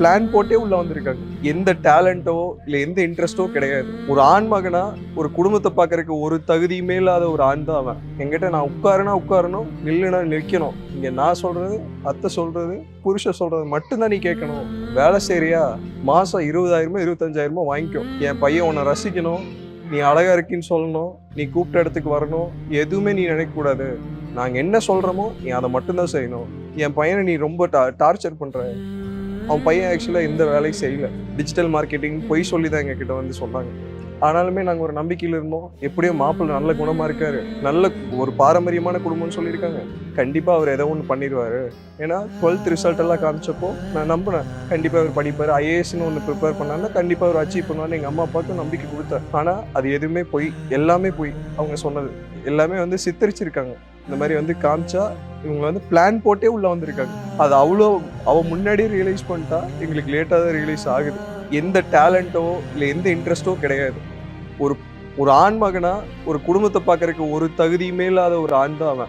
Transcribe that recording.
Plan போட்டே உள்ள வந்திருக்காங்க. எந்த டேலண்டோ இல்ல எந்த இன்ட்ரெஸ்டோ கிடையாது. ஒரு ஆண் மகனா ஒரு குடும்பத்தை பார்க்கறதுக்கு ஒரு தகுதியுமே இல்லாத ஒரு ஆண் தான் அவன். என்கிட்ட நான் உட்காருனா உட்காரணும், நில்லுனா நிற்கணும். இங்க நான் சொல்றது, அத்தை சொல்றது, புருஷன் சொல்றது மட்டும்தான் நீ கேட்கணும். வேலை செய்றியா, மாசம் 20,000 25,000 வாங்கிக்கோ. என் பையன் உன்னை ரசிக்கணும், நீ அழகா இருக்கீன்னு சொல்லணும், நீ கூப்பிட்ட இடத்துக்கு வரணும், எதுவுமே நீ நினைக்கக்கூடாது. நாங்கள் என்ன சொல்கிறோமோ நீ அதை மட்டும்தான் செய்யணும். என் பையனை நீ ரொம்ப டார்ச்சர் பண்ணுற. அவன் பையன் ஆக்சுவலாக எந்த வேலையும் செய்யல. டிஜிட்டல் மார்க்கெட்டிங் பொய் சொல்லி தான் எங்ககிட்ட வந்து சொன்னாங்க. ஆனாலுமே நாங்கள் ஒரு நம்பிக்கையில் இருந்தோம். எப்படியோ மாப்பிள்ளை நல்ல குணமாக இருக்காரு, நல்ல ஒரு பாரம்பரியமான குடும்பம்னு சொல்லியிருக்காங்க. கண்டிப்பாக அவர் ஏதோ ஒன்று பண்ணிடுவார். ஏன்னா 12th ரிசல்ட் எல்லாம் காமிச்சப்போ நான் நம்பினேன், கண்டிப்பாக அவர் படிப்பார். ஐஏஎஸ்ன்னு ஒன்று ப்ரிப்பேர் பண்ணாங்கன்னா கண்டிப்பாக அவர் அச்சீவ் பண்ணுவான்னு எங்கள் அம்மா அப்பாவுக்கு நம்பிக்கை கொடுத்தார். ஆனால் அது எதுவுமே பொய், எல்லாமே பொய். அவங்க சொன்னது எல்லாமே வந்து சித்தரிச்சிருக்காங்க. இந்த மாதிரி வந்து காமிச்சா இவங்க வந்து பிளான் போட்டே உள்ள வந்திருக்காங்க. அது அவ்வளோ அவ முன்னாடியே ரியலைஸ் பண்ணிட்டா, எங்களுக்கு லேட்டாக தான் ரியலைஸ் ஆகுது. எந்த டேலண்டோ இல்லை எந்த இன்ட்ரெஸ்டோ கிடையாது. ஒரு ஒரு ஆண் மகனா ஒரு குடும்பத்தை பார்க்கறதுக்கு ஒரு தகுதியுமே இல்லாத ஒரு ஆண் தான் அவன்.